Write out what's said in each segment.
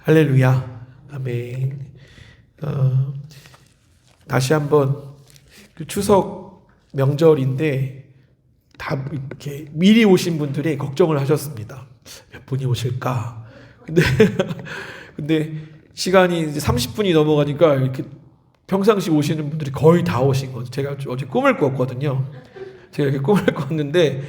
할렐루야. 아멘. 다시 한번 그 추석 명절인데 다 이렇게 미리 오신 분들이 걱정을 하셨습니다. 몇 분이 오실까? 근데 시간이 이제 30분이 넘어가니까 이렇게 평상시 오시는 분들이 거의 다 오신 거죠. 제가 어제 꿈을 꿨거든요. 제가 이렇게 꿈을 꿨는데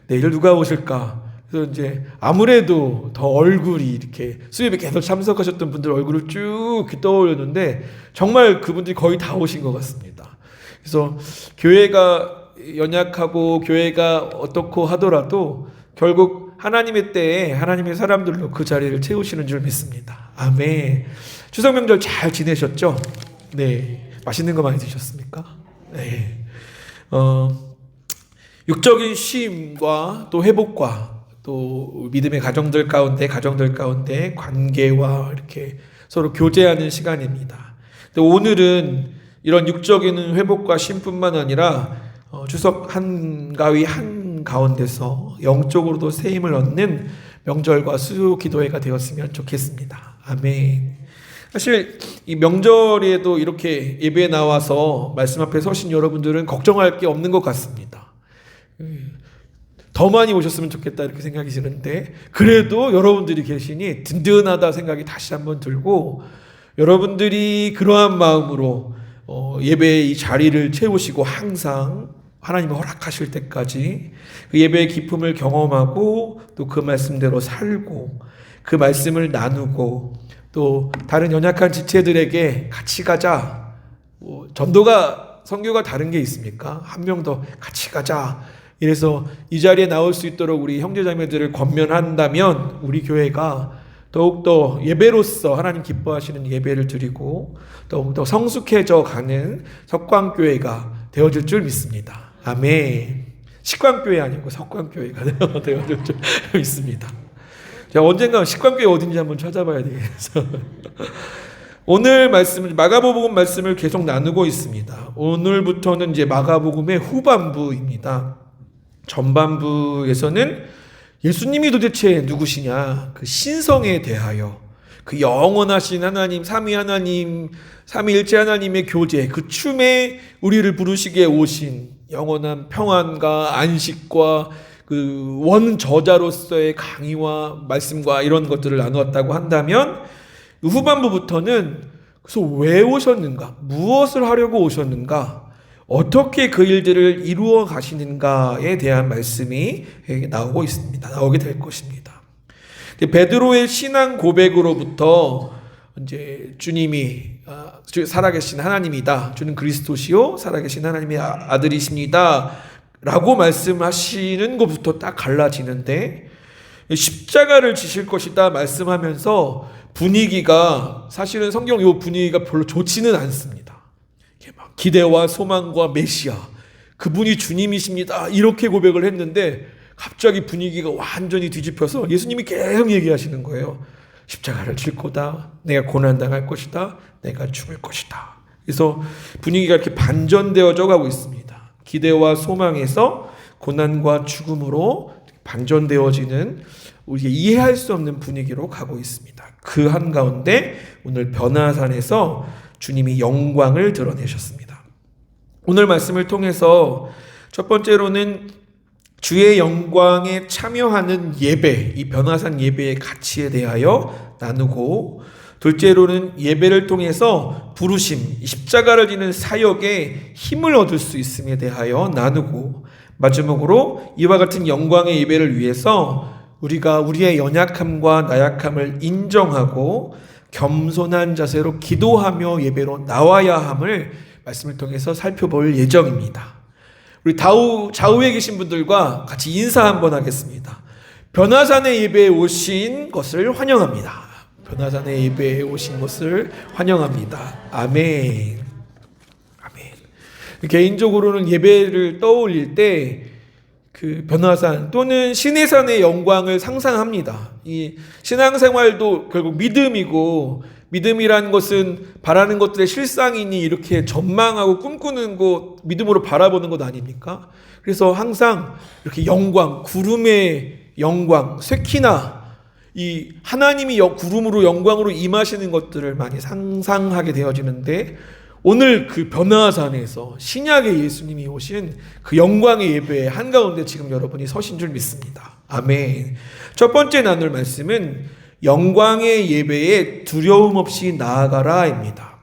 내일 누가 오실까? 그래서 이제 아무래도 더 얼굴이 이렇게 수협에 계속 참석하셨던 분들 얼굴을 쭉 떠올렸는데 정말 그분들이 거의 다 오신 것 같습니다. 그래서 교회가 연약하고 교회가 어떻고 하더라도 결국 하나님의 때에 하나님의 사람들로 그 자리를 채우시는 줄 믿습니다. 아멘. 추석 명절 잘 지내셨죠? 네. 맛있는 거 많이 드셨습니까? 네. 육적인 쉼과 또 회복과 또 믿음의 가정들 가운데 관계와 이렇게 서로 교제하는 시간입니다. 근데 오늘은 이런 육적인 회복과 쉼뿐만 아니라 추석 한가위 한가운데서 영적으로도 새 힘을 얻는 명절과 수요 기도회가 되었으면 좋겠습니다. 아멘. 사실 이 명절에도 이렇게 예배에 나와서 말씀 앞에 서신 여러분들은 걱정할 게 없는 것 같습니다. 더 많이 오셨으면 좋겠다 이렇게 생각이 드는데 그래도 여러분들이 계시니 든든하다 생각이 다시 한번 들고 여러분들이 그러한 마음으로 예배의 이 자리를 채우시고 항상 하나님이 허락하실 때까지 그 예배의 기쁨을 경험하고 또 그 말씀대로 살고 그 말씀을 나누고 또 다른 연약한 지체들에게 같이 가자. 전도가 선교가 다른 게 있습니까? 한 명 더 같이 가자. 이래서 이 자리에 나올 수 있도록 우리 형제자매들을 권면한다면 우리 교회가 더욱더 예배로서 하나님 기뻐하시는 예배를 드리고 더욱더 성숙해져 가는 석광교회가 되어질 줄 믿습니다. 아멘. 식광교회 아니고 석광교회가 되어질 줄 믿습니다. 제가 언젠가 식광교회 어딘지 한번 찾아봐야 되겠어요. 오늘 말씀은 마가복음 말씀을 계속 나누고 있습니다. 오늘부터는 이제 마가복음의 후반부입니다. 전반부에서는 예수님이 도대체 누구시냐, 그 신성에 대하여, 그 영원하신 하나님, 삼위 하나님, 삼위일체 하나님의 교제, 그 춤에 우리를 부르시게 오신 영원한 평안과 안식과 그 원저자로서의 강의와 말씀과 이런 것들을 나누었다고 한다면 후반부부터는 그래서 왜 오셨는가, 무엇을 하려고 오셨는가, 어떻게 그 일들을 이루어 가시는가에 대한 말씀이 나오게 될 것입니다. 베드로의 신앙 고백으로부터 이제 주님이 살아계신 하나님이다. 주는 그리스도시요 살아계신 하나님의 아들이십니다. 라고 말씀하시는 것부터 딱 갈라지는데 십자가를 지실 것이다 말씀하면서 분위기가 사실은 성경 이 분위기가 별로 좋지는 않습니다. 기대와 소망과 메시아 그분이 주님이십니다 이렇게 고백을 했는데 갑자기 분위기가 완전히 뒤집혀서 예수님이 계속 얘기하시는 거예요. 십자가를 질 거다. 내가 고난당할 것이다. 내가 죽을 것이다. 그래서 분위기가 이렇게 반전되어져 가고 있습니다. 기대와 소망에서 고난과 죽음으로 반전되어지는 우리가 이해할 수 없는 분위기로 가고 있습니다. 그 한가운데 오늘 변화산에서 주님이 영광을 드러내셨습니다. 오늘 말씀을 통해서 첫 번째로는 주의 영광에 참여하는 예배, 이 변화산 예배의 가치에 대하여 나누고 둘째로는 예배를 통해서 부르심, 십자가를 지는 사역에 힘을 얻을 수 있음에 대하여 나누고 마지막으로 이와 같은 영광의 예배를 위해서 우리가 우리의 연약함과 나약함을 인정하고 겸손한 자세로 기도하며 예배로 나와야 함을 말씀을 통해서 살펴볼 예정입니다. 우리 좌우에 계신 분들과 같이 인사 한번 하겠습니다. 변화산의 예배에 오신 것을 환영합니다. 변화산의 예배에 오신 것을 환영합니다. 아멘. 아멘. 개인적으로는 예배를 떠올릴 때 그 변화산 또는 시내산의 영광을 상상합니다. 이 신앙생활도 결국 믿음이고 믿음이라는 것은 바라는 것들의 실상이니 이렇게 전망하고 꿈꾸는 것, 믿음으로 바라보는 것 아닙니까? 그래서 항상 이렇게 영광, 구름의 영광, 쇠키나 이 하나님이 구름으로 영광으로 임하시는 것들을 많이 상상하게 되어지는데, 오늘 그 변화산에서 신약의 예수님이 오신 그 영광의 예배의 한가운데 지금 여러분이 서신 줄 믿습니다. 아멘. 첫 번째 나눌 말씀은 영광의 예배에 두려움 없이 나아가라입니다.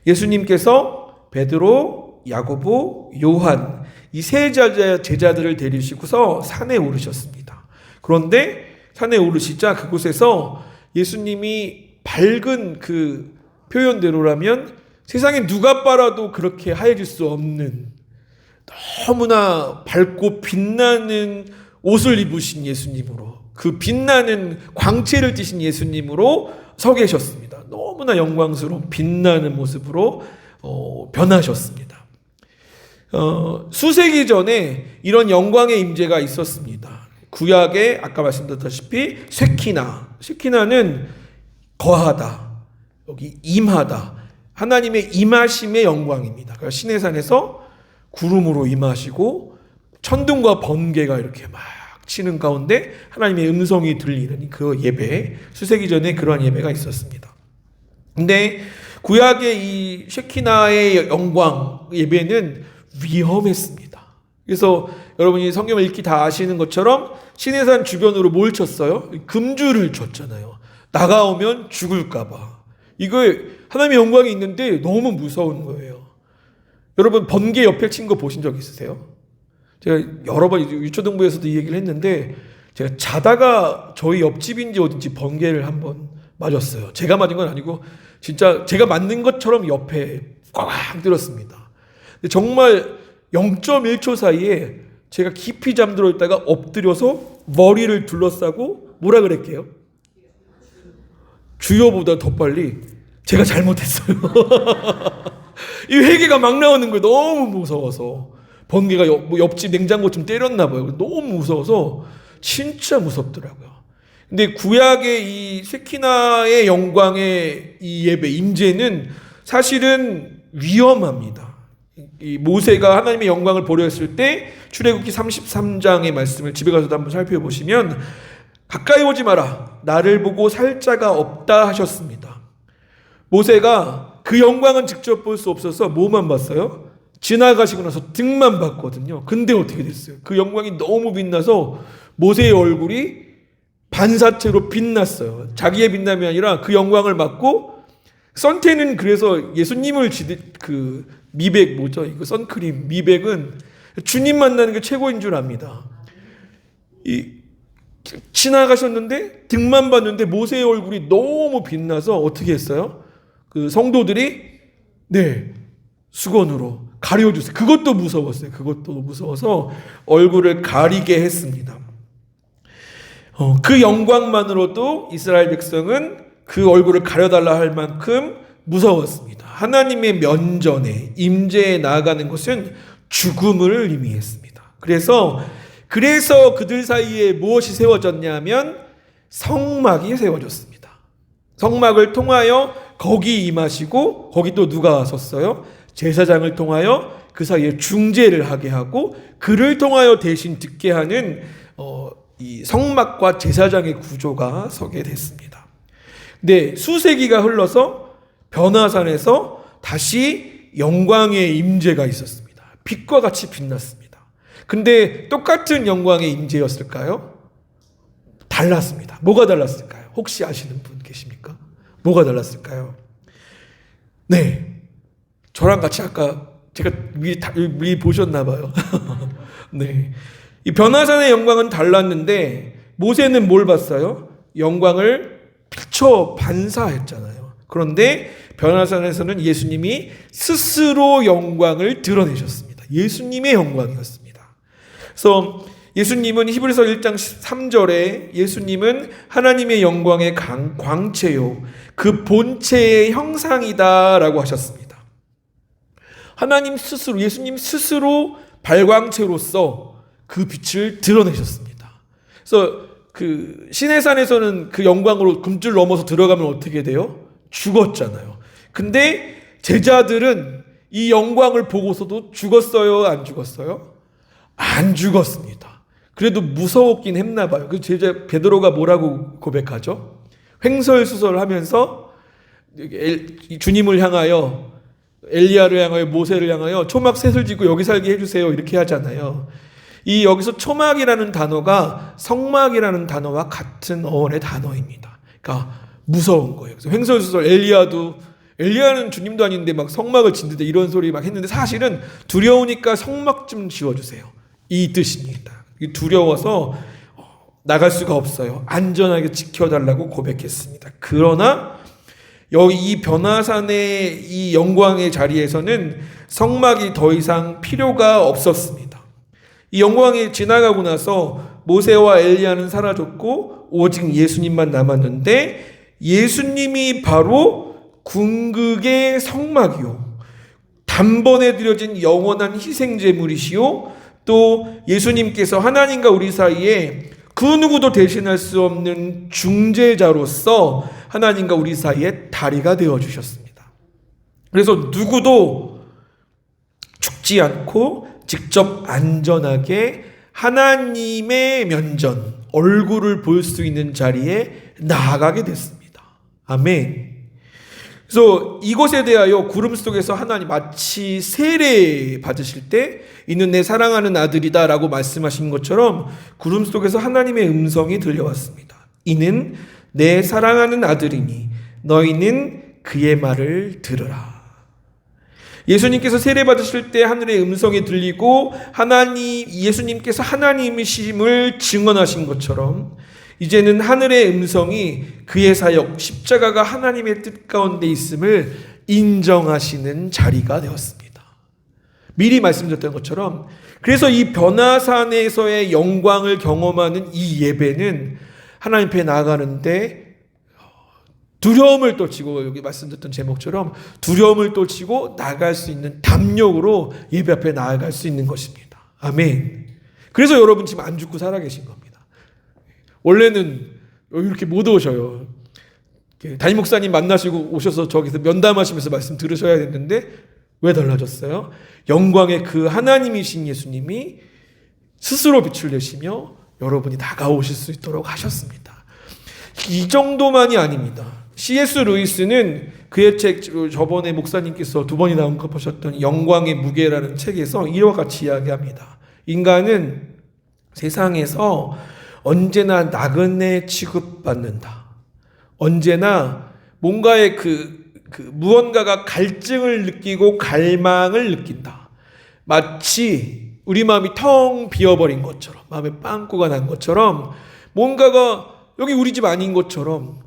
예수님께서 베드로, 야고보, 요한 이 세 제자들을 데리시고서 산에 오르셨습니다. 그런데 산에 오르시자 그곳에서 예수님이 밝은 그 표현대로라면 세상에 누가 빨아도 그렇게 하얘질 수 없는 너무나 밝고 빛나는 옷을 입으신 예수님으로, 그 빛나는 광채를 띠신 예수님으로 서 계셨습니다. 너무나 영광스러운 빛나는 모습으로 변하셨습니다. 수세기 전에 이런 영광의 임재가 있었습니다. 구약에 아까 말씀드렸다시피 쉐키나는 거하다, 여기 임하다, 하나님의 임하심의 영광입니다. 그러니까 시내산에서 구름으로 임하시고 천둥과 번개가 이렇게 막 치는 가운데 하나님의 음성이 들리는 그 예배, 수세기 전에 그러한 예배가 있었습니다. 근데 구약의 이 쉐키나의 영광 예배는 위험했습니다. 그래서 여러분이 성경을 읽기 다 아시는 것처럼 시내산 주변으로 뭘 쳤어요? 금줄을 쳤잖아요. 나가오면 죽을까봐. 이거 하나님의 영광이 있는데 너무 무서운 거예요. 여러분 번개 옆에 친 거 보신 적 있으세요? 제가 여러 번 유초등부에서도 이 얘기를 했는데, 제가 자다가 저희 옆집인지 어딘지 번개를 한번 맞았어요. 제가 맞은 건 아니고 진짜 제가 맞는 것처럼 옆에 꽉 들었습니다. 근데 정말 0.1초 사이에 제가 깊이 잠들어 있다가 엎드려서 머리를 둘러싸고 뭐라 그랬게요? 주여보다 더 빨리 제가 잘못했어요. 이 회개가 막 나오는 거예요. 너무 무서워서. 번개가 옆집 냉장고 좀 때렸나 봐요. 너무 무서워서 진짜 무섭더라고요. 근데 구약의 이 쉐키나의 영광의 이 예배 임재는 사실은 위험합니다. 이 모세가 하나님의 영광을 보려 했을 때 출애굽기 33장의 말씀을 집에 가서도 한번 살펴보시면 가까이 오지 마라, 나를 보고 살 자가 없다 하셨습니다. 모세가 그 영광은 직접 볼 수 없어서 뭐만 봤어요? 지나가시고 나서 등만 봤거든요. 근데 어떻게 됐어요? 그 영광이 너무 빛나서 모세의 얼굴이 반사체로 빛났어요. 자기의 빛남이 아니라 그 영광을 받고, 선태는 그래서 예수님을 그 미백 뭐죠? 이거 선크림 미백은 주님 만나는 게 최고인 줄 압니다. 지나가셨는데 등만 봤는데 모세의 얼굴이 너무 빛나서 어떻게 했어요? 그 성도들이 수건으로 가려주세요. 그것도 무서웠어요. 그것도 무서워서 얼굴을 가리게 했습니다. 그 영광만으로도 이스라엘 백성은 그 얼굴을 가려달라 할 만큼 무서웠습니다. 하나님의 면전에 임재에 나아가는 것은 죽음을 의미했습니다. 그래서 그들 사이에 무엇이 세워졌냐면 성막이 세워졌습니다. 성막을 통하여 거기 임하시고, 거기 또 누가 섰어요? 제사장을 통하여 그 사이에 중재를 하게 하고, 그를 통하여 대신 듣게 하는 이 성막과 제사장의 구조가 서게 됐습니다. 근데 수세기가 흘러서 변화산에서 다시 영광의 임재가 있었습니다. 빛과 같이 빛났습니다. 근데 똑같은 영광의 임재였을까요? 달랐습니다. 뭐가 달랐을까요? 혹시 아시는 분 계십니까? 뭐가 달랐을까요? 저랑 같이 아까 제가 미리 보셨나 봐요. 이 변화산의 영광은 달랐는데 모세는 뭘 봤어요? 영광을 비춰 반사했잖아요. 그런데 변화산에서는 예수님이 스스로 영광을 드러내셨습니다. 예수님의 영광이었습니다. 그래서 예수님은 히브리서 1장 3절에 예수님은 하나님의 영광의 광채요 그 본체의 형상이다라고 하셨습니다. 하나님 스스로, 예수님 스스로 발광체로서 그 빛을 드러내셨습니다. 그래서 그 시내산에서는 그 영광으로 금줄 넘어서 들어가면 어떻게 돼요? 죽었잖아요. 근데 제자들은 이 영광을 보고서도 죽었어요? 안 죽었어요? 안 죽었습니다. 그래도 무서웠긴 했나 봐요. 그 제자 베드로가 뭐라고 고백하죠? 횡설수설하면서 주님을 향하여, 엘리야를 향하여, 모세를 향하여 초막 셋을 지고 여기 살게 해주세요, 이렇게 하잖아요. 이 여기서 초막이라는 단어가 성막이라는 단어와 같은 어원의 단어입니다. 그러니까 무서운 거예요. 그래서 횡설수설, 엘리야는 주님도 아닌데 막 성막을 짓는데 이런 소리 막 했는데, 사실은 두려우니까 성막 좀 지어주세요, 이 뜻입니다. 두려워서 나갈 수가 없어요. 안전하게 지켜달라고 고백했습니다. 그러나 여기 이 변화산의 이 영광의 자리에서는 성막이 더 이상 필요가 없었습니다. 이 영광이 지나가고 나서 모세와 엘리야는 사라졌고 오직 예수님만 남았는데, 예수님이 바로 궁극의 성막이요, 단번에 드려진 영원한 희생제물이시요, 또 예수님께서 하나님과 우리 사이에 그 누구도 대신할 수 없는 중재자로서 하나님과 우리 사이에 다리가 되어주셨습니다. 그래서 누구도 죽지 않고 직접 안전하게 하나님의 면전, 얼굴을 볼 수 있는 자리에 나아가게 됐습니다. 아멘. 그래서 이것에 대하여 구름 속에서 하나님 마치 세례 받으실 때 이는 내 사랑하는 아들이다 라고 말씀하신 것처럼 구름 속에서 하나님의 음성이 들려왔습니다. 이는 내 사랑하는 아들이니 너희는 그의 말을 들으라. 예수님께서 세례 받으실 때 하늘의 음성이 들리고 예수님께서 하나님이심을 증언하신 것처럼 이제는 하늘의 음성이 그의 사역, 십자가가 하나님의 뜻 가운데 있음을 인정하시는 자리가 되었습니다. 미리 말씀드렸던 것처럼, 그래서 이 변화산에서의 영광을 경험하는 이 예배는 하나님 앞에 나아가는데 두려움을 떨치고, 여기 말씀드렸던 제목처럼 두려움을 떨치고 나갈 수 있는 담력으로 예배 앞에 나아갈 수 있는 것입니다. 아멘. 그래서 여러분 지금 안 죽고 살아계신 겁니다. 원래는 이렇게 못 오셔요. 담임 목사님 만나시고 오셔서 저기서 면담하시면서 말씀 들으셔야 됐는데 왜 달라졌어요? 영광의 그 하나님이신 예수님이 스스로 빛을 내시며 여러분이 다가오실 수 있도록 하셨습니다. 이 정도만이 아닙니다. C.S. 루이스는 그의 책, 저번에 목사님께서 두 번이나 언급하셨던 영광의 무게라는 책에서 이와 같이 이야기합니다. 인간은 세상에서 언제나 나그네 취급받는다. 언제나 뭔가의 무언가가 갈증을 느끼고 갈망을 느낀다. 마치 우리 마음이 텅 비어버린 것처럼, 마음에 빵꾸가 난 것처럼, 뭔가가 여기 우리 집 아닌 것처럼,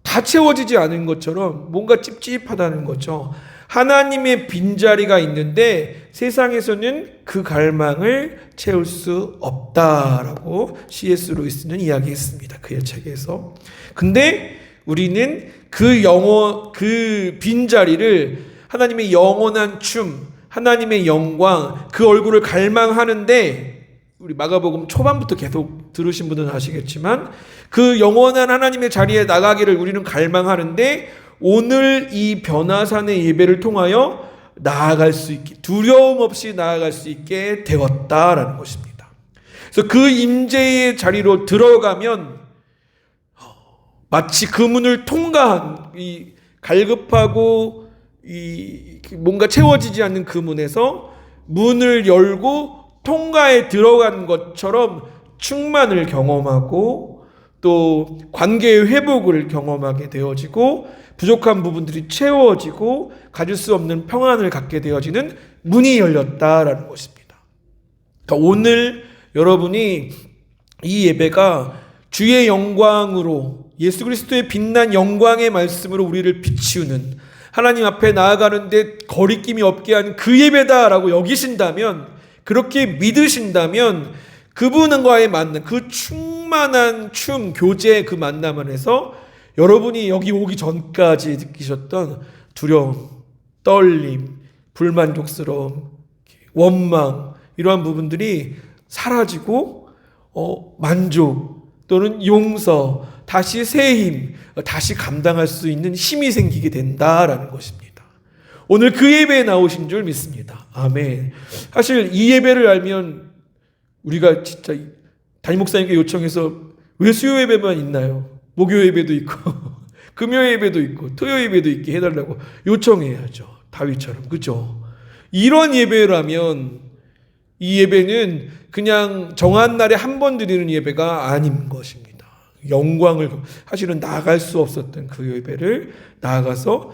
다 채워지지 않은 것처럼, 뭔가 찝찝하다는 거죠. 하나님의 빈자리가 있는데 세상에서는 그 갈망을 채울 수 없다라고 C.S. 루이스는 이야기했습니다. 그의 책에서. 근데 우리는 그 빈자리를 하나님의 영원한 춤, 하나님의 영광, 그 얼굴을 갈망하는데, 우리 마가복음 초반부터 계속 들으신 분들은 아시겠지만 그 영원한 하나님의 자리에 나가기를 우리는 갈망하는데, 오늘 이 변화산의 예배를 통하여 나아갈 수 있게, 두려움 없이 나아갈 수 있게 되었다라는 것입니다. 그래서 그 임재의 자리로 들어가면 마치 그 문을 통과한, 이 갈급하고 이 뭔가 채워지지 않는 그 문에서 문을 열고 통과에 들어간 것처럼 충만을 경험하고 또 관계의 회복을 경험하게 되어지고 부족한 부분들이 채워지고 가질 수 없는 평안을 갖게 되어지는 문이 열렸다라는 것입니다. 그러니까 오늘 여러분이 이 예배가 주의 영광으로, 예수 그리스도의 빛난 영광의 말씀으로 우리를 비추는, 하나님 앞에 나아가는데 거리낌이 없게 하는 그 예배다라고 여기신다면, 그렇게 믿으신다면 그분과의 만남, 그 충만한 교제의 그 만남 안에서 여러분이 여기 오기 전까지 느끼셨던 두려움, 떨림, 불만족스러움, 원망, 이러한 부분들이 사라지고 만족 또는 용서, 다시 새 힘, 다시 감당할 수 있는 힘이 생기게 된다라는 것입니다. 오늘 그 예배에 나오신 줄 믿습니다. 아멘. 사실 이 예배를 알면 우리가 진짜 담임 목사님께 요청해서 왜 수요 예배만 있나요? 목요 예배도 있고 금요 예배도 있고 토요 예배도 있게 해달라고 요청해야죠. 다윗처럼. 그죠? 이런 예배라면 이 예배는 그냥 정한 날에 한 번 드리는 예배가 아닌 것입니다. 영광을 사실은 나아갈 수 없었던 그 예배를 나아가서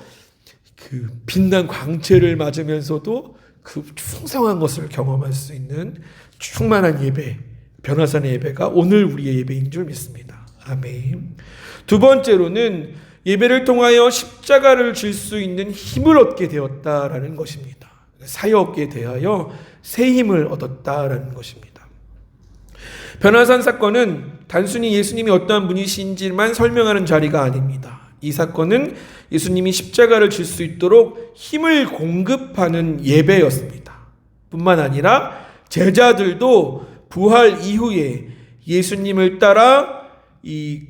그 빛난 광채를 맞으면서도 그 풍성한 것을 경험할 수 있는 충만한 예배, 변화산의 예배가 오늘 우리의 예배인 줄 믿습니다. 아멘. 두 번째로는 예배를 통하여 십자가를 질 수 있는 힘을 얻게 되었다라는 것입니다. 사역에 대하여 새 힘을 얻었다라는 것입니다. 변화산 사건은 단순히 예수님이 어떠한 분이신지만 설명하는 자리가 아닙니다. 이 사건은 예수님이 십자가를 질 수 있도록 힘을 공급하는 예배였습니다. 뿐만 아니라 제자들도 부활 이후에 예수님을 따라 이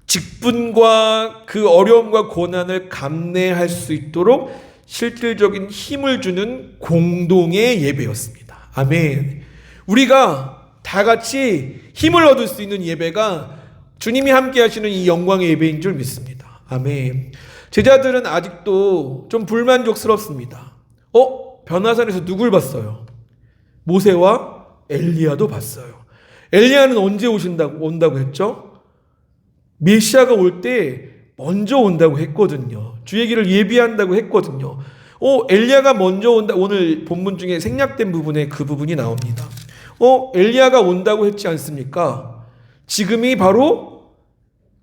직분과 그 어려움과 고난을 감내할 수 있도록 실질적인 힘을 주는 공동의 예배였습니다. 아멘. 우리가 다 같이 힘을 얻을 수 있는 예배가 주님이 함께 하시는 이 영광의 예배인 줄 믿습니다. 아멘. 제자들은 아직도 좀 불만족스럽습니다. 변화산에서 누굴 봤어요? 모세와 엘리야도 봤어요. 엘리야는 언제 온다고 했죠? 메시아가 올 때 먼저 온다고 했거든요. 주의 길을 예비한다고 했거든요. 엘리야가 먼저 온다. 오늘 본문 중에 생략된 부분에 그 부분이 나옵니다. 엘리야가 온다고 했지 않습니까? 지금이 바로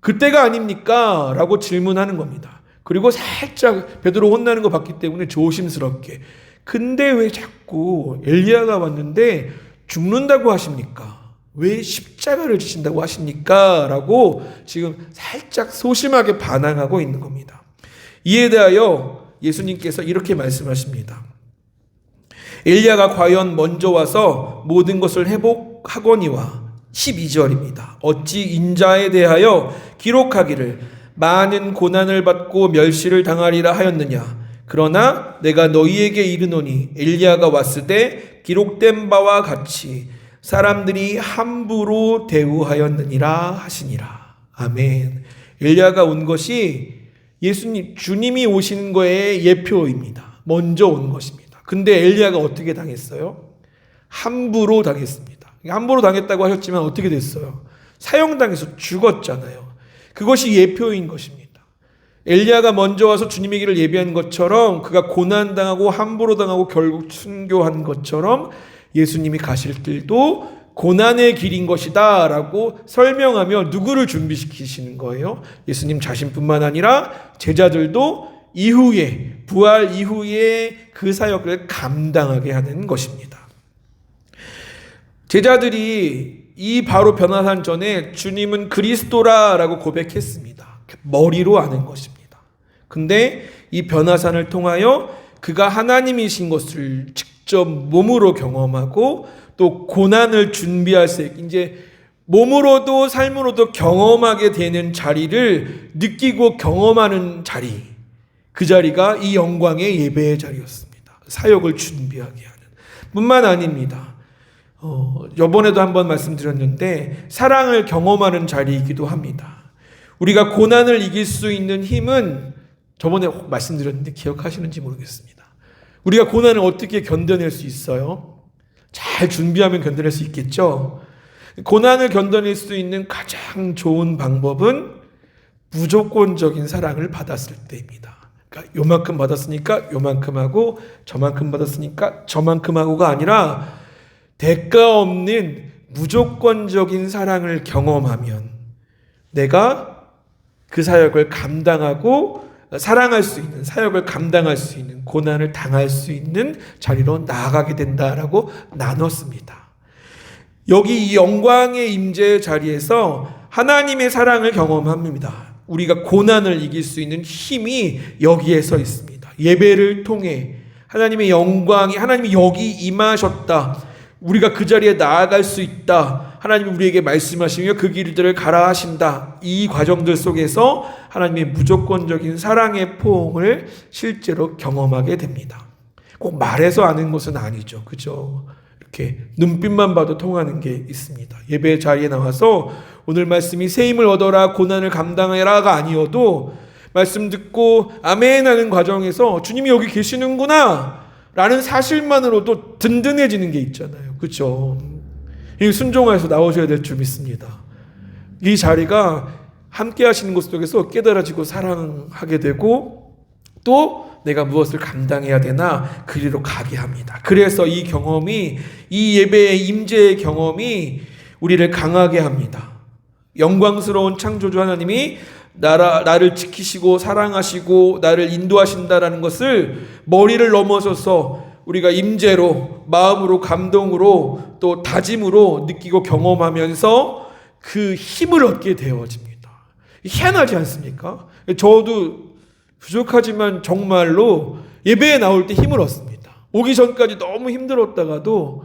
그때가 아닙니까? 라고 질문하는 겁니다. 그리고 살짝 베드로 혼나는 거 봤기 때문에 조심스럽게, 근데 왜 자꾸 엘리야가 왔는데 죽는다고 하십니까? 왜 십자가를 지신다고 하십니까? 라고 지금 살짝 소심하게 반항하고 있는 겁니다. 이에 대하여 예수님께서 이렇게 말씀하십니다. 엘리야가 과연 먼저 와서 모든 것을 회복하거니와 12절입니다. 어찌 인자에 대하여 기록하기를 많은 고난을 받고 멸시를 당하리라 하였느냐. 그러나 내가 너희에게 이르노니 엘리야가 왔을 때 기록된 바와 같이 사람들이 함부로 대우하였느니라 하시니라. 아멘. 엘리야가 온 것이 주님이 오시는 거의 예표입니다. 먼저 온 것입니다. 근데 엘리야가 어떻게 당했어요? 함부로 당했습니다. 함부로 당했다고 하셨지만 어떻게 됐어요? 사형당해서 죽었잖아요. 그것이 예표인 것입니다. 엘리야가 먼저 와서 주님의 길을 예비한 것처럼, 그가 고난당하고 함부로 당하고 결국 순교한 것처럼 예수님이 가실 길도 고난의 길인 것이다 라고 설명하며 누구를 준비시키시는 거예요? 예수님 자신뿐만 아니라 제자들도 이후에, 부활 이후에 그 사역을 감당하게 하는 것입니다. 제자들이 이 바로 변화산 전에 주님은 그리스도라라고 고백했습니다. 머리로 아는 것입니다. 근데 이 변화산을 통하여 그가 하나님이신 것을 직접 몸으로 경험하고 또 고난을 준비할 때 이제 몸으로도 삶으로도 경험하게 되는 자리를 느끼고 경험하는 자리, 그 자리가 이 영광의 예배의 자리였습니다. 사역을 준비하게 하는 뿐만 아닙니다. 이번에도 한번 말씀드렸는데 사랑을 경험하는 자리이기도 합니다. 우리가 고난을 이길 수 있는 힘은 저번에 말씀드렸는데 기억하시는지 모르겠습니다. 우리가 고난을 어떻게 견뎌낼 수 있어요? 잘 준비하면 견뎌낼 수 있겠죠? 고난을 견뎌낼 수 있는 가장 좋은 방법은 무조건적인 사랑을 받았을 때입니다. 그러니까 요만큼 받았으니까 요만큼 하고 저만큼 받았으니까 저만큼 하고가 아니라 대가 없는 무조건적인 사랑을 경험하면 내가 그 사역을 감당하고 사랑할 수 있는, 사역을 감당할 수 있는, 고난을 당할 수 있는 자리로 나아가게 된다라고 나눴습니다. 여기 이 영광의 임재의 자리에서 하나님의 사랑을 경험합니다. 우리가 고난을 이길 수 있는 힘이 여기에 서 있습니다. 예배를 통해 하나님의 영광이, 하나님이 여기 임하셨다, 우리가 그 자리에 나아갈 수 있다, 하나님이 우리에게 말씀하시며 그 길들을 가라 하신다. 이 과정들 속에서 하나님의 무조건적인 사랑의 포옹을 실제로 경험하게 됩니다. 꼭 말해서 아는 것은 아니죠. 그죠? 이렇게 눈빛만 봐도 통하는 게 있습니다. 예배 자리에 나와서 오늘 말씀이 새 힘을 얻어라, 고난을 감당해라가 아니어도 말씀 듣고 아멘 하는 과정에서 주님이 여기 계시는구나 라는 사실만으로도 든든해지는 게 있잖아요. 그렇죠? 이 순종해서 나오셔야 될 줄 믿습니다. 이 자리가 함께 하시는 것 속에서 깨달아지고 사랑하게 되고 또 내가 무엇을 감당해야 되나 그리로 가게 합니다. 그래서 이 경험이, 이 예배의 임재의 경험이 우리를 강하게 합니다. 영광스러운 창조주 하나님이 나를 지키시고 사랑하시고 나를 인도하신다라는 것을 머리를 넘어서서 우리가 임재로, 마음으로, 감동으로 또 다짐으로 느끼고 경험하면서 그 힘을 얻게 되어집니다. 희한하지 않습니까? 저도 부족하지만 정말로 예배에 나올 때 힘을 얻습니다. 오기 전까지 너무 힘들었다가도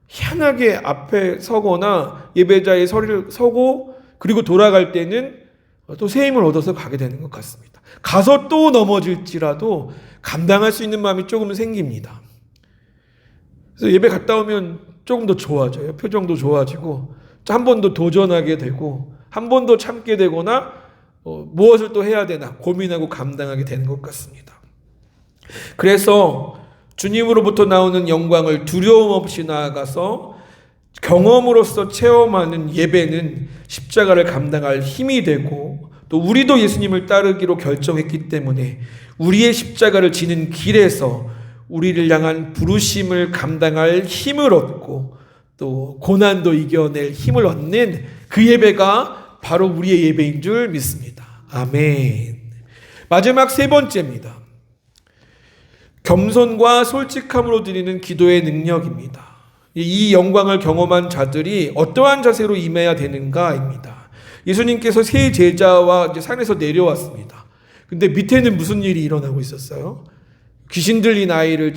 희한하게 앞에 서거나 예배자의 서리를 서고 그리고 돌아갈 때는 또 새 힘을 얻어서 가게 되는 것 같습니다. 가서 또 넘어질지라도 감당할 수 있는 마음이 조금 생깁니다. 그래서 예배 갔다 오면 조금 더 좋아져요. 표정도 좋아지고 한 번 더 도전하게 되고 한 번 더 참게 되거나 무엇을 또 해야 되나 고민하고 감당하게 되는 것 같습니다. 그래서 주님으로부터 나오는 영광을 두려움 없이 나아가서 경험으로서 체험하는 예배는 십자가를 감당할 힘이 되고 또 우리도 예수님을 따르기로 결정했기 때문에 우리의 십자가를 지는 길에서 우리를 향한 부르심을 감당할 힘을 얻고 또 고난도 이겨낼 힘을 얻는 그 예배가 바로 우리의 예배인 줄 믿습니다. 아멘. 마지막 세 번째입니다. 겸손과 솔직함으로 드리는 기도의 능력입니다. 이 영광을 경험한 자들이 어떠한 자세로 임해야 되는가입니다. 예수님께서 세 제자와 이제 산에서 내려왔습니다. 근데 밑에는 무슨 일이 일어나고 있었어요? 귀신 들린 아이를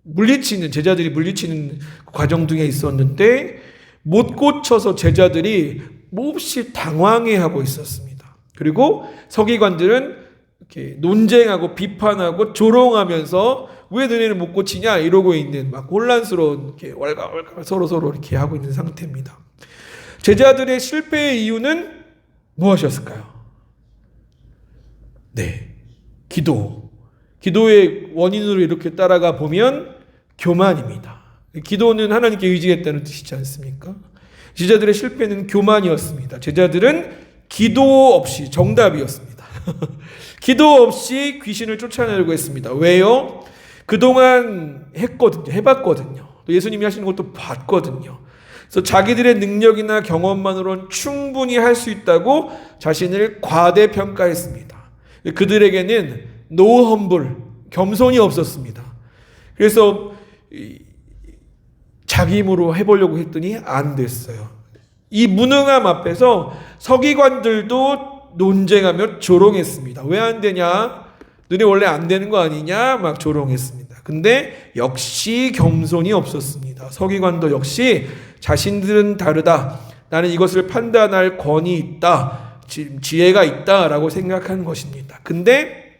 물리치는, 제자들이 물리치는 과정 등에 있었는데 못 고쳐서 제자들이 몹시 당황해하고 있었습니다. 그리고 서기관들은 이렇게 논쟁하고 비판하고 조롱하면서 왜 너네는 못 고치냐 이러고 있는 막 혼란스러운 이렇게 왈가왈가 서로 이렇게 하고 있는 상태입니다. 제자들의 실패의 이유는 무엇이었을까요? 네, 기도의 원인으로 이렇게 따라가 보면 교만입니다. 기도는 하나님께 의지했다는 뜻이지 않습니까? 제자들의 실패는 교만이었습니다. 제자들은 기도 없이 정답이었습니다. 기도 없이 귀신을 쫓아내려고 했습니다. 왜요? 그동안 해봤거든요. 또 예수님이 하시는 것도 봤거든요. 그래서 자기들의 능력이나 경험만으로는 충분히 할 수 있다고 자신을 과대평가했습니다. 그들에게는 no humble, 겸손이 없었습니다. 그래서 자기 힘으로 해보려고 했더니 안 됐어요. 이 무능함 앞에서 서기관들도 논쟁하며 조롱했습니다. 왜 안 되냐? 너네 원래 안 되는 거 아니냐? 막 조롱했습니다. 근데 역시 겸손이 없었습니다. 서기관도 역시 자신들은 다르다. 나는 이것을 판단할 권위 있다. 지혜가 있다라고 생각한 것입니다. 근데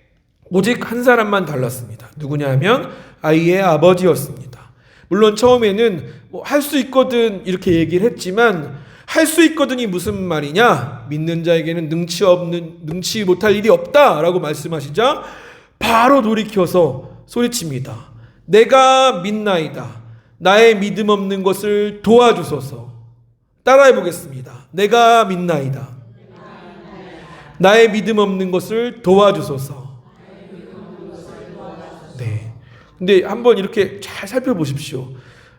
오직 한 사람만 달랐습니다. 누구냐 하면 아이의 아버지였습니다. 물론 처음에는 할 수 있거든 이렇게 얘기를 했지만 할 수 있거든이 무슨 말이냐? 믿는 자에게는 능치 못할 일이 없다라고 말씀하시자 바로 돌이켜서 소리칩니다. 내가 믿나이다. 나의 믿음 없는 것을 도와주소서. 따라해 보겠습니다. 내가 믿나이다. 나의 믿음 없는 것을 도와주소서. 네. 근데 한번 이렇게 잘 살펴보십시오.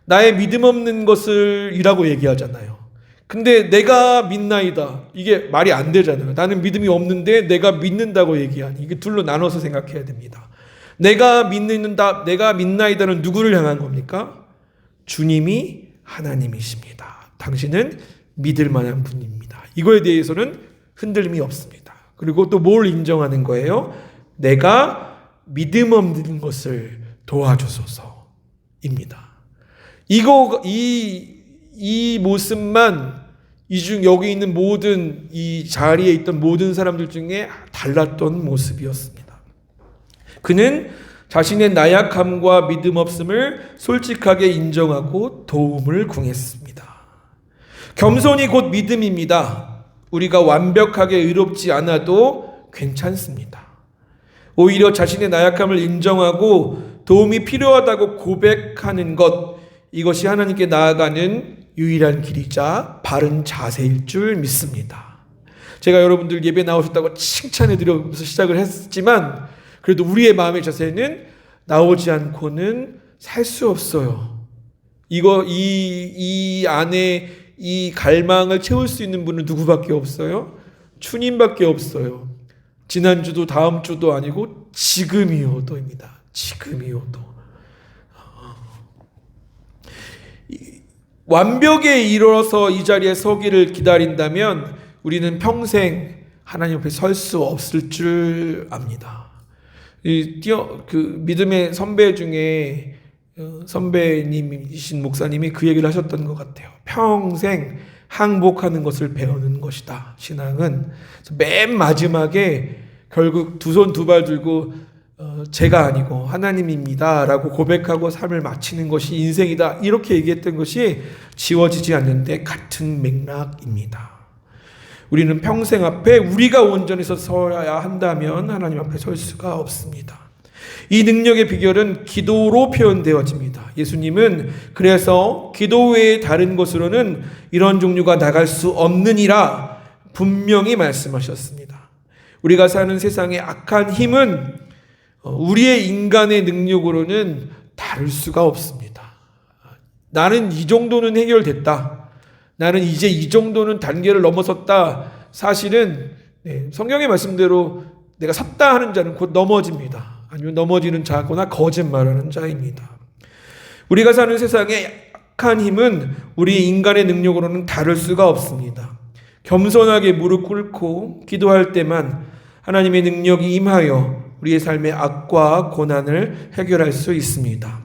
나의 믿음 없는 것을 이라고 얘기하잖아요. 근데 내가 믿나이다. 이게 말이 안 되잖아요. 나는 믿음이 없는데 내가 믿는다고 얘기하니. 이게 둘로 나눠서 생각해야 됩니다. 내가 믿나이다는 누구를 향한 겁니까? 주님이 하나님이십니다. 당신은 믿을 만한 분입니다. 이거에 대해서는 흔들림이 없습니다. 그리고 또 뭘 인정하는 거예요? 내가 믿음 없는 것을 도와주소서입니다. 이 모습만 여기 있는 모든 이 자리에 있던 모든 사람들 중에 달랐던 모습이었습니다. 그는 자신의 나약함과 믿음 없음을 솔직하게 인정하고 도움을 구했습니다. 겸손이 곧 믿음입니다. 우리가 완벽하게 의롭지 않아도 괜찮습니다. 오히려 자신의 나약함을 인정하고 도움이 필요하다고 고백하는 것, 이것이 하나님께 나아가는 유일한 길이자 바른 자세일 줄 믿습니다. 제가 여러분들 예배 나오셨다고 칭찬해 드리면서 시작을 했지만 그래도 우리의 마음의 자세는 나오지 않고는 살 수 없어요. 이 안에 이 갈망을 채울 수 있는 분은 누구밖에 없어요? 주님밖에 없어요. 지난주도 다음 주도 아니고 지금이요도입니다. 지금이요도. 완벽에 이르러서 이 자리에 서기를 기다린다면 우리는 평생 하나님 앞에 설 수 없을 줄 압니다. 믿음의 선배 중에 선배님이신 목사님이 그 얘기를 하셨던 것 같아요. 평생 항복하는 것을 배우는 것이다. 신앙은 맨 마지막에 결국 두 손 두 발 들고 제가 아니고 하나님입니다 라고 고백하고 삶을 마치는 것이 인생이다, 이렇게 얘기했던 것이 지워지지 않는데 같은 맥락입니다. 우리는 평생 앞에 우리가 온전해서 서야 한다면 하나님 앞에 설 수가 없습니다. 이 능력의 비결은 기도로 표현되어집니다. 예수님은 그래서 기도 외에 다른 것으로는 이런 종류가 나갈 수 없느니라 분명히 말씀하셨습니다. 우리가 사는 세상의 악한 힘은 우리의 인간의 능력으로는 다룰 수가 없습니다. 나는 이 정도는 해결됐다. 나는 이제 이 정도는 단계를 넘어섰다. 사실은 성경의 말씀대로 내가 섰다 하는 자는 곧 넘어집니다. 아니면 넘어지는 자거나 거짓말하는 자입니다. 우리가 사는 세상의 악한 힘은 우리 인간의 능력으로는 다룰 수가 없습니다. 겸손하게 무릎 꿇고 기도할 때만 하나님의 능력이 임하여 우리의 삶의 악과 고난을 해결할 수 있습니다.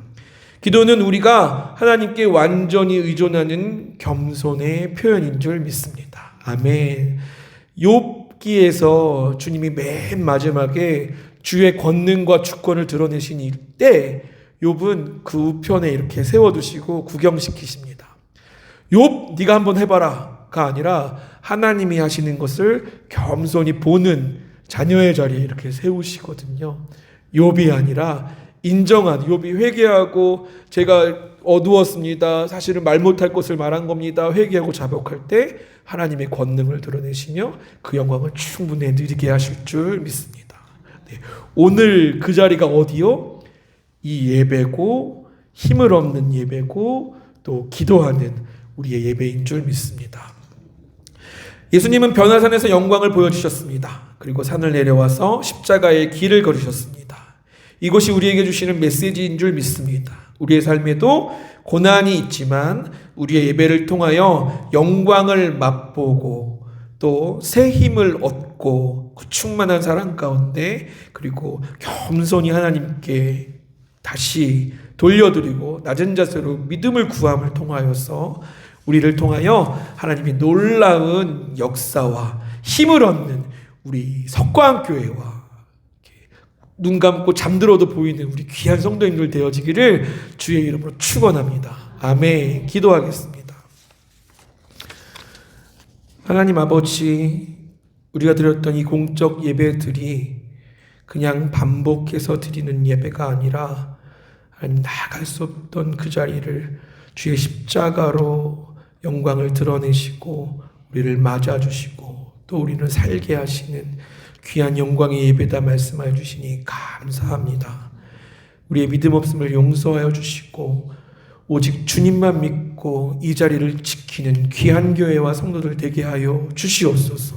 기도는 우리가 하나님께 완전히 의존하는 겸손의 표현인 줄 믿습니다. 아멘. 욥기에서 주님이 맨 마지막에 주의 권능과 주권을 드러내신 이때 욥은 그 우편에 이렇게 세워두시고 구경시키십니다. 욥, 네가 한번 해봐라가 아니라 하나님이 하시는 것을 겸손히 보는 자녀의 자리에 이렇게 세우시거든요. 욥이 아니라 인정한, 욥이 회개하고 제가 어두웠습니다, 사실은 말 못할 것을 말한 겁니다, 회개하고 자복할 때 하나님의 권능을 드러내시며 그 영광을 충분히 누리게 하실 줄 믿습니다. 오늘 그 자리가 어디요? 이 예배고, 힘을 얻는 예배고, 또 기도하는 우리의 예배인 줄 믿습니다. 예수님은 변화산에서 영광을 보여주셨습니다. 그리고 산을 내려와서 십자가의 길을 걸으셨습니다. 이것이 우리에게 주시는 메시지인 줄 믿습니다. 우리의 삶에도 고난이 있지만 우리의 예배를 통하여 영광을 맛보고 또 새 힘을 얻고 그 충만한 사랑 가운데 그리고 겸손히 하나님께 다시 돌려드리고 낮은 자세로 믿음을 구함을 통하여서 우리를 통하여 하나님의 놀라운 역사와 힘을 얻는 우리 석광교회와 눈 감고 잠들어도 보이는 우리 귀한 성도님들 되어지기를 주의 이름으로 축원합니다. 아멘. 기도하겠습니다. 하나님 아버지, 우리가 드렸던 이 공적 예배들이 그냥 반복해서 드리는 예배가 아니라 나아갈 수 없던 그 자리를 주의 십자가로 영광을 드러내시고 우리를 맞아주시고 또 우리를 살게 하시는 귀한 영광의 예배다 말씀하여 주시니 감사합니다. 우리의 믿음 없음을 용서하여 주시고 오직 주님만 믿고 이 자리를 지키는 귀한 교회와 성도들 되게 하여 주시옵소서.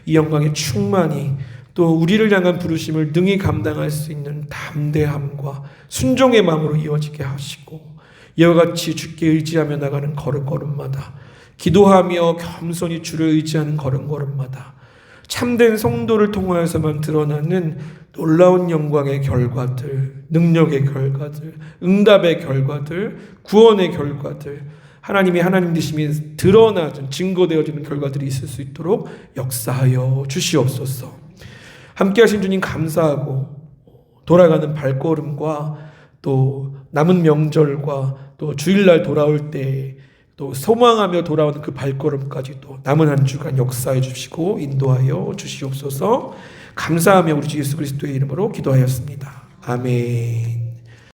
이 영광의 충만이 또 우리를 향한 부르심을 능히 감당할 수 있는 담대함과 순종의 마음으로 이어지게 하시고 이와 같이 주께 의지하며 나가는 걸음걸음마다 기도하며 겸손히 주를 의지하는 걸음걸음마다 참된 성도를 통하여서만 드러나는 놀라운 영광의 결과들, 능력의 결과들, 응답의 결과들, 구원의 결과들, 하나님이 하나님 되심이 드러나는 증거되어지는 결과들이 있을 수 있도록 역사하여 주시옵소서. 함께 하신 주님 감사하고 돌아가는 발걸음과 또 남은 명절과 또 주일날 돌아올 때 또 소망하며 돌아오는 그 발걸음까지 또 남은 한 주간 역사해 주시고 인도하여 주시옵소서. 감사하며 우리 주 예수 그리스도의 이름으로 기도하였습니다. 아멘.